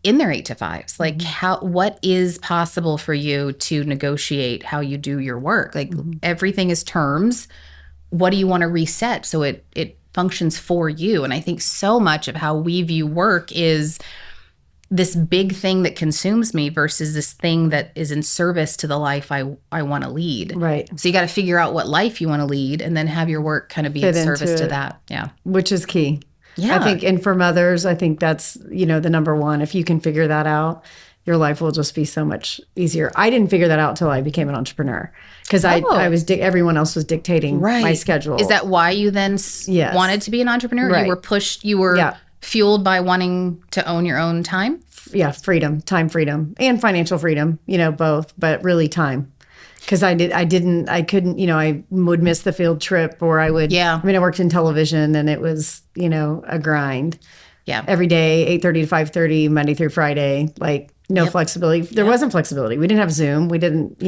in their 8 to 5s. Like what is possible for you to negotiate how you do your work? Like everything is terms. What do you want to reset so it functions for you? And I think so much of how we view work is this big thing that consumes me versus this thing that is in service to the life I want to lead.
Right.
So you got to figure out what life you want to lead and then have your work kind of be in service to that. Yeah.
Which is key.
Yeah.
I think, and for mothers, I think that's, the number one. If you can figure that out, your life will just be so much easier. I didn't figure that out till I became an entrepreneur, because I was everyone else was dictating my schedule.
Is that why you then wanted to be an entrepreneur?
Right.
You were pushed, you were fueled by wanting to own your own time?
Yeah, freedom, time freedom, and financial freedom, both, but really time. Because I couldn't, I would miss the field trip, or I would, I worked in television, and it was, a grind.
Yeah.
Every day, 8:30 to 5:30, Monday through Friday, like no flexibility. There wasn't flexibility. We didn't have Zoom. We didn't,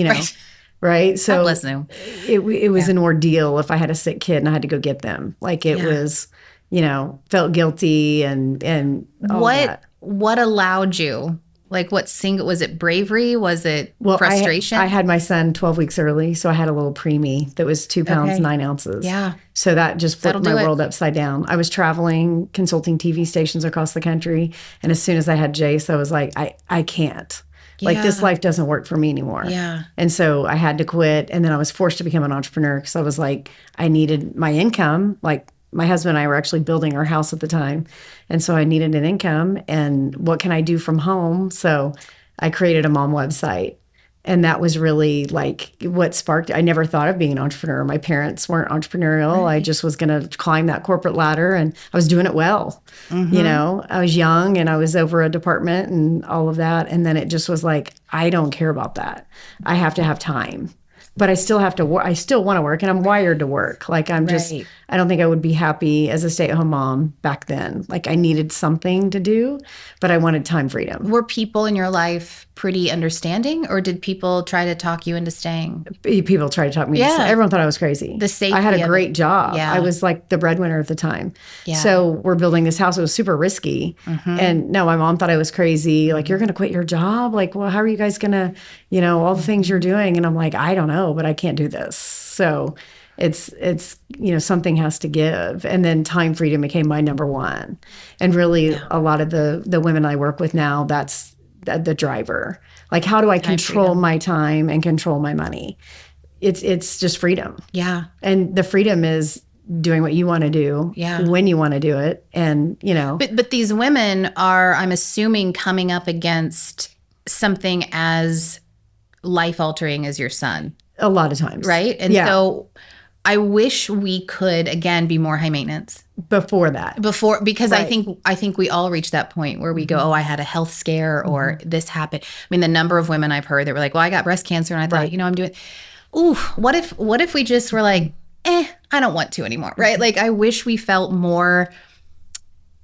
right? So
God bless Zoom.
It was an ordeal if I had a sick kid and I had to go get them. Like it was, felt guilty and all that.
What allowed you? Like was it bravery? Was it frustration?
I had my son 12 weeks early, so I had a little preemie that was 2 pounds, 9 ounces.
Yeah.
So that just flipped my world upside down. I was traveling, consulting TV stations across the country, and as soon as I had Jace, I was like, I can't. Like this life doesn't work for me anymore.
Yeah.
And so I had to quit, and then I was forced to become an entrepreneur because I was like, I needed my income. Like my husband and I were actually building our house at the time. And so I needed an income, and what can I do from home? So I created a mom website, and that was really like what sparked. I never thought of being an entrepreneur. My parents weren't entrepreneurial. Right. I just was going to climb that corporate ladder, and I was doing it well. I was young, and I was over a department and all of that. And then it just was like, I don't care about that. I have to have time. But I still have to work. I still want to work, and I'm wired to work. Like I I don't think I would be happy as a stay-at-home mom back then. Like I needed something to do, but I wanted time freedom.
Were people in your life pretty understanding, or did people try to talk you into staying?
People tried to talk me.
Yeah.
Everyone thought I was crazy.
The safety
I had a
of
great
it.
job.
Yeah.
I was like the breadwinner at the time.
Yeah.
So we're building this house. It was super risky. And no, my mom thought I was crazy. Like, you're going to quit your job? Like, well, how are you guys going to, all the things you're doing? And I'm like, I don't know, but I can't do this. So it's something has to give. And then time freedom became my number one. And really a lot of the women I work with now, that's the driver. Like, how do I control my time and control my money? It's just freedom.
Yeah.
And the freedom is doing what you want to do when you want to do it. And,
But these women are, I'm assuming, coming up against something as life-altering as your son.
A lot of times.
Right? And so I wish we could, again, be more high maintenance.
Before that.
Because I think we all reach that point where we go, oh, I had a health scare or this happened. I mean, the number of women I've heard that were like, well, I got breast cancer and I thought, I'm doing, ooh, what if we just were like, I don't want to anymore, right? Like, I wish we felt more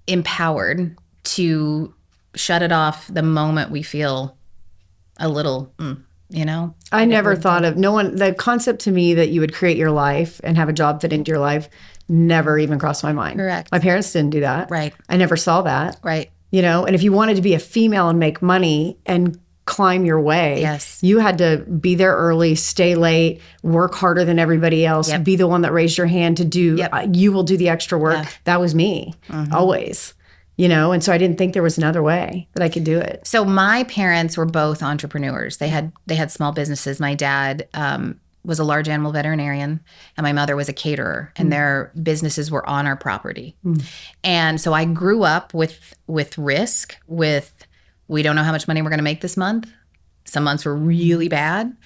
empowered to shut it off the moment we feel a little,
I never thought of the concept to me that you would create your life and have a job fit into your life never even crossed my mind.
Correct.
My parents didn't do that.
Right.
I never saw that.
Right.
And if you wanted to be a female and make money and climb your way, you had to be there early, stay late, work harder than everybody else, be the one that raised your hand to do, you will do the extra work. Yeah. That was me, always. And so I didn't think there was another way that I could do it.
So my parents were both entrepreneurs. They had small businesses. My dad was a large animal veterinarian, and my mother was a caterer, and their businesses were on our property. And so I grew up with risk, we don't know how much money we're going to make this month. Some months were really bad.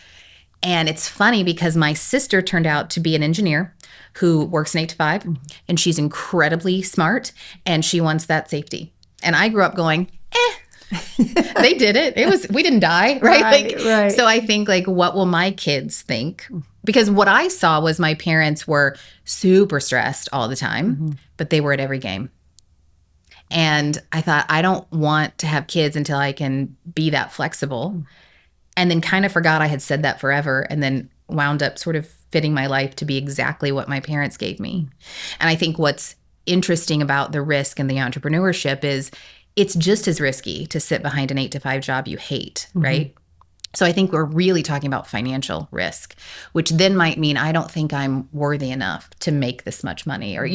And it's funny because my sister turned out to be an engineer who works an 8 to 5, and she's incredibly smart, and she wants that safety. And I grew up going, they did it. We didn't die, right?
Right.
So I think, like, what will my kids think? Because what I saw was my parents were super stressed all the time, but they were at every game. And I thought, I don't want to have kids until I can be that flexible. And then kind of forgot I had said that forever, and then wound up sort of fitting my life to be exactly what my parents gave me. And I think what's interesting about the risk and the entrepreneurship is it's just as risky to sit behind an 8 to 5 job you hate, right? So I think we're really talking about financial risk, which then might mean I don't think I'm worthy enough to make this much money, or,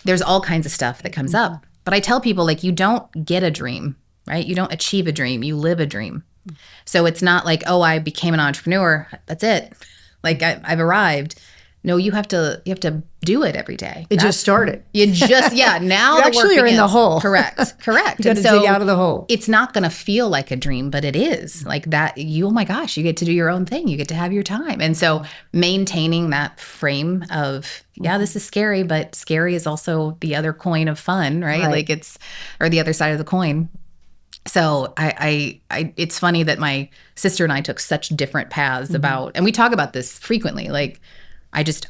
there's all kinds of stuff that comes up. But I tell people, like, you don't get a dream, right? You don't achieve a dream, you live a dream. So it's not like, oh, I became an entrepreneur, that's it. Like, I've arrived. No, you have to do it every day.
It just started.
Now
you
the
actually
work
are in the hole.
Correct.
You got to dig out of the hole.
It's not going to feel like a dream, but it is. Like that, oh my gosh, you get to do your own thing. You get to have your time. And so maintaining that frame of, this is scary, but scary is also the other coin of fun, right? Like or the other side of the coin. So I it's funny that my sister and I took such different paths and we talk about this frequently. Like,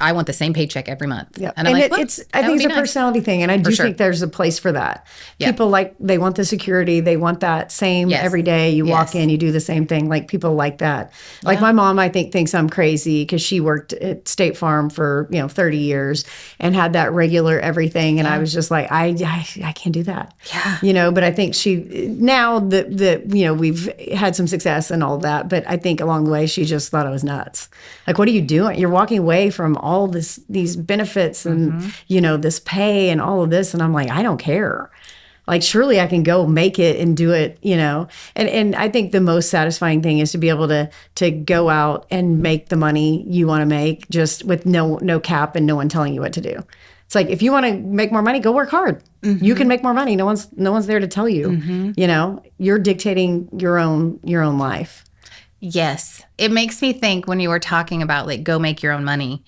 I want the same paycheck every month.
Yeah.
And I'm like,
I think it's a personality thing. And I do think there's a place for that. Yeah. People they want the security. They want that same every day. You walk in, you do the same thing. Like, people like that. Like, my mom, I think, thinks I'm crazy because she worked at State Farm for, 30 years and had that regular everything. And I was just like, I can't do that.
Yeah.
But I think now that we've had some success and all that, but I think along the way, she just thought I was nuts. Like, what are you doing? You're walking away from all these benefits and this pay and all of this, and I'm like, I don't care. Like, surely I can go make it and do it, and I think the most satisfying thing is to be able to go out and make the money you want to make, just with no cap and no one telling you what to do. It's like, if you want to make more money, go work hard. You can make more money. No one's there to tell you. You're dictating your own life.
Yes. It makes me think, when you were talking about, like, go make your own money,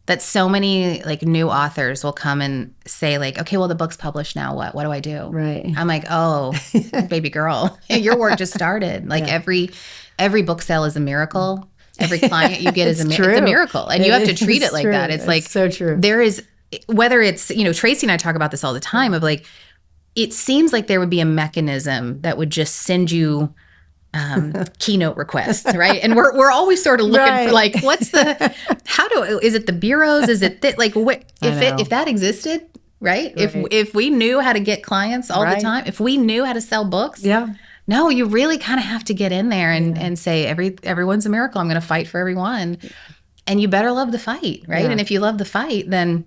that so many, like, new authors will come and say, like, okay, well, the book's published now. What do I do?
Right.
I'm like, oh, baby girl, your work just started. Like, every book sale is a miracle. Every client you get is it's a miracle. And you have to treat it like that. It's like,
so true.
There is whether it's, Tracy and I talk about this all the time of like, it seems like there would be a mechanism that would just send you keynote requests, right? And we're always sort of looking for like, is it the bureaus? Is it if that existed, right? If we knew how to get clients all the time, if we knew how to sell books, no, you really kind of have to get in there and say everyone's a miracle. I'm going to fight for everyone, and you better love the fight, right? And if you love the fight, then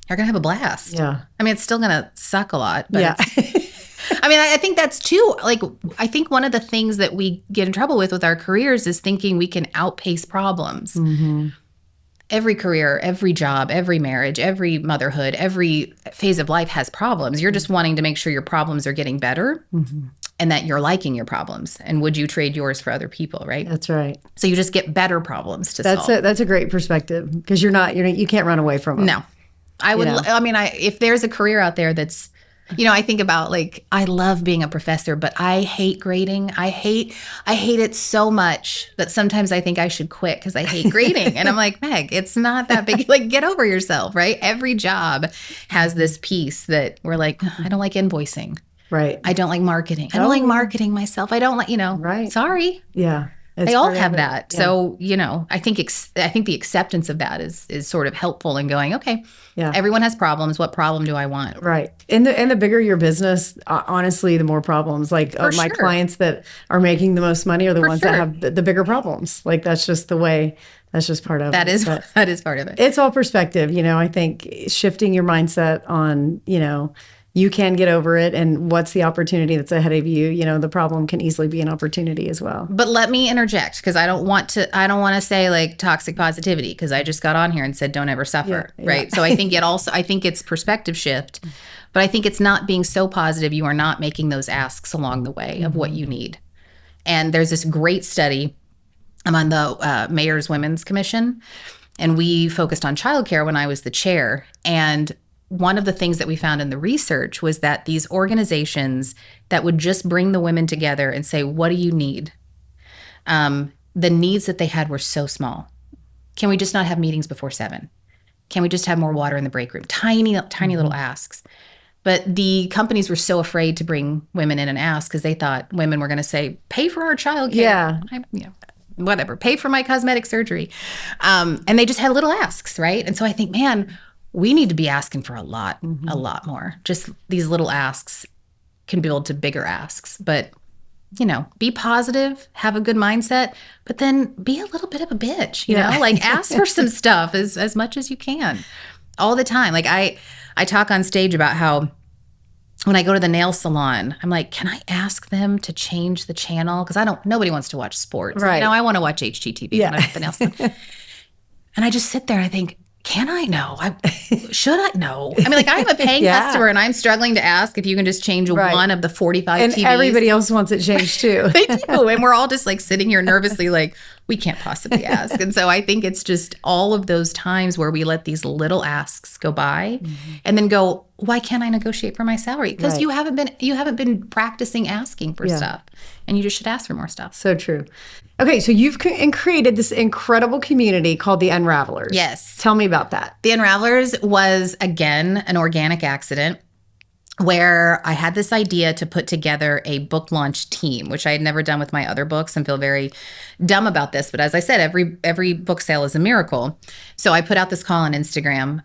you're going to have a blast. Yeah, I mean, it's still going to suck a lot, but I think that's too, like, I think one of the things that we get in trouble with our careers is thinking we can outpace problems. Mm-hmm. Every career, every job, every marriage, every motherhood, every phase of life has problems. You're just wanting to make sure your problems are getting better and that you're liking your problems. And would you trade yours for other people, right?
That's right.
So you just get better problems to solve.
That's a great perspective, because you can't run away from them.
No. I would, if there's a career out there that's, I think about like, I love being a professor, but I hate grading. I hate it so much that sometimes I think I should quit because I hate grading. And I'm like, Meg, it's not that big. Like, get over yourself, right? Every job has this piece that we're like, I don't like invoicing.
Right.
I don't like marketing. I don't like marketing myself. I don't like,
right.
Sorry.
Yeah.
They all have that. Yeah. So, I think the acceptance of that is sort of helpful in going, okay, everyone has problems. What problem do I want?
Right. And the bigger your business, honestly, the more problems. Like my clients that are making the most money are the ones that have the bigger problems. Like that's just the way. That's just part of it.
That is part of it.
It's all perspective. I think shifting your mindset on, you can get over it, and what's the opportunity that's ahead of you. The problem can easily be an opportunity as well.
But let me interject, because I don't want to say like toxic positivity, because I just got on here and said don't ever suffer, right? So I think it's perspective shift, but I think it's not being so positive you are not making those asks along the way of what you need. And there's this great study. I'm on the Mayor's Women's Commission, and we focused on childcare when I was the chair. And one of the things that we found in the research was that these organizations that would just bring the women together and say, what do you need? The needs that they had were so small. Can we just not have meetings before 7? Can we just have more water in the break room? Tiny little asks. But the companies were so afraid to bring women in and ask, because they thought women were going to say, pay for our child care. Yeah. Whatever, pay for my cosmetic surgery. And they just had little asks, right? And so I think, man, we need to be asking for a lot more. Just these little asks can build to bigger asks. But, be positive, have a good mindset, but then be a little bit of a bitch, like ask for some stuff as much as you can all the time. Like I talk on stage about how when I go to the nail salon, I'm like, can I ask them to change the channel? Because nobody wants to watch sports.
Right.
I want to watch HGTV when I'm at the nail salon. And I just sit there and I think, can I? No. Should I? No. I mean, like, I'm a paying customer, and I'm struggling to ask if you can just change one of the 45 TVs.
And everybody else wants it changed too.
They do. And we're all just like sitting here nervously like, we can't possibly ask. And so I think it's just all of those times where we let these little asks go by and then go, why can't I negotiate for my salary? Because you haven't been practicing asking for stuff, and you just should ask for more stuff.
So true. Okay, so you've created this incredible community called the Unravelers.
Yes.
Tell me about that.
The Unravelers was, again, an organic accident where I had this idea to put together a book launch team, which I had never done with my other books, and feel very dumb about this. But as I said, every book sale is a miracle. So I put out this call on Instagram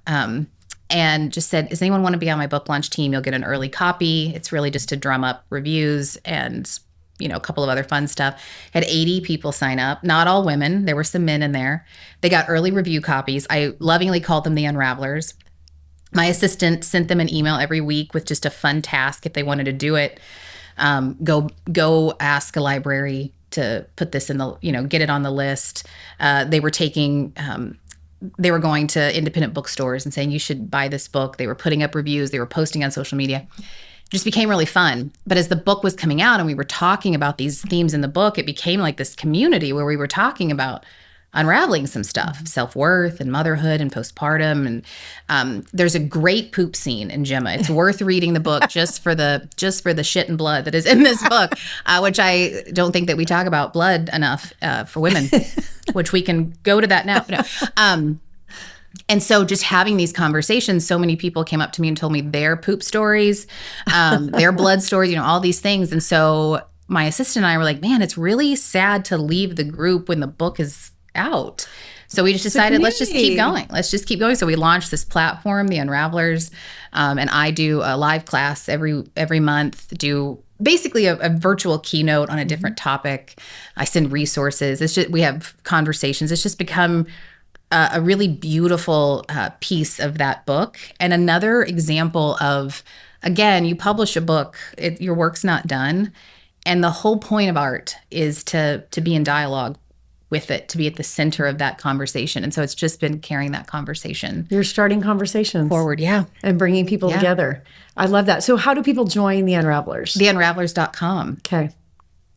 and just said, does anyone want to be on my book launch team? You'll get an early copy. It's really just to drum up reviews and a couple of other fun stuff. Had 80 people sign up, not all women. There were some men in there. They got early review copies. I lovingly called them the Unravelers. My assistant sent them an email every week with just a fun task if they wanted to do it. Go ask a library to put this in the, get it on the list. They were going to independent bookstores and saying, you should buy this book. They were putting up reviews. They were posting on social media. Just became really fun. But as the book was coming out and we were talking about these themes in the book, it became like this community where we were talking about unraveling some stuff, self-worth and motherhood and postpartum. And there's a great poop scene in Gemma. It's worth reading the book just for the shit and blood that is in this book, which I don't think that we talk about blood enough for women, which we can go to that now. And so just having these conversations, so many people came up to me and told me their poop stories, their blood stories, all these things. And so my assistant and I were like, man, it's really sad to leave the group when the book is out. So we just decided, let's just keep going. Let's just keep going. So we launched this platform, The Unravelers, and I do a live class every month, do basically a virtual keynote on a different topic. I send resources. It's just, we have conversations. It's just become a really beautiful piece of that book. And another example of, again, you publish a book, your work's not done. And the whole point of art is to be in dialogue with it, to be at the center of that conversation. And so it's just been carrying that conversation.
You're starting conversations
forward, yeah.
And bringing people together. I love that. So how do people join The Unravelers?
TheUnravelers.com.
Okay.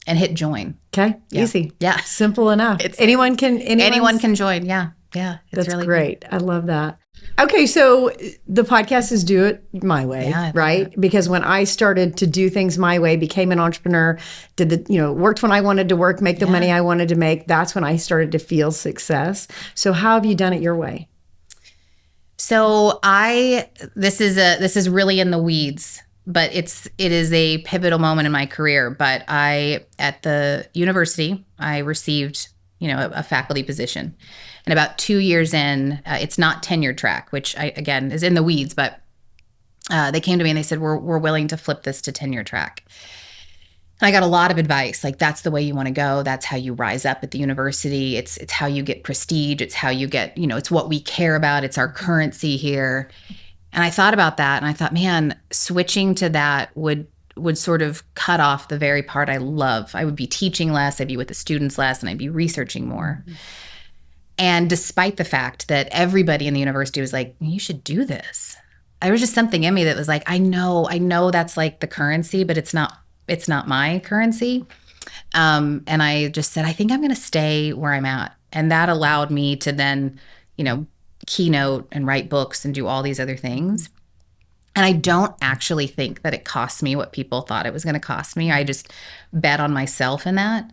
And hit join.
Okay.
Yeah.
Easy.
Yeah.
Simple enough.
Anyone can join. Yeah. Yeah.
That's
really
great. I love that. Okay, so the podcast is Do It My Way, right? Because when I started to do things my way, became an entrepreneur, worked when I wanted to work, make the money I wanted to make, that's when I started to feel success. So how have you done it your way?
So this is really in the weeds, but it is a pivotal moment in my career. But at the university, I received, a faculty position. And about 2 years in, it's not tenure track, which again is in the weeds, but they came to me and they said, we're willing to flip this to tenure track. And I got a lot of advice, like that's the way you want to go. That's how you rise up at the university. It's how you get prestige. It's how you get, it's what we care about. It's our currency here. And I thought about that and I thought, man, switching to that would sort of cut off the very part I love. I would be teaching less, I'd be with the students less, and I'd be researching more. Mm-hmm. And despite the fact that everybody in the university was like, you should do this, there was just something in me that was like, I know that's like the currency, but it's not my currency. And I just said, I think I'm going to stay where I'm at. And that allowed me to then, keynote and write books and do all these other things. And I don't actually think that it cost me what people thought it was going to cost me. I just bet on myself in that.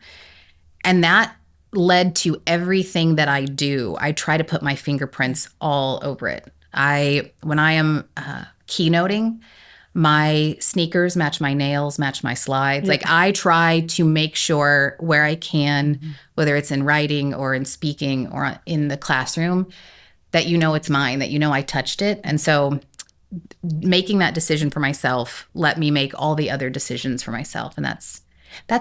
And that led to everything that I do. I try to put my fingerprints all over it. When I am keynoting, my sneakers match my nails, match my slides. Yeah. Like I try to make sure where I can, whether it's in writing or in speaking or in the classroom, that it's mine, that I touched it. And so making that decision for myself let me make all the other decisions for myself. And that's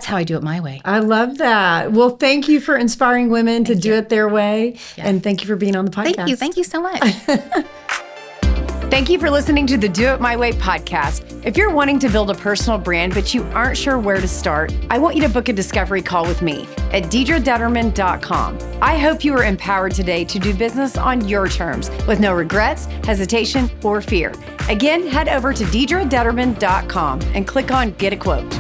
how I do it my way.
I love that. Well, thank you for inspiring women to do it their way. Yeah. And thank you for being on the podcast.
Thank you so much.
Thank you for listening to the Do It My Way podcast. If you're wanting to build a personal brand, but you aren't sure where to start, I want you to book a discovery call with me at deidredetterman.com. I hope you are empowered today to do business on your terms with no regrets, hesitation, or fear. Again, head over to deidredetterman.com and click on Get a Quote.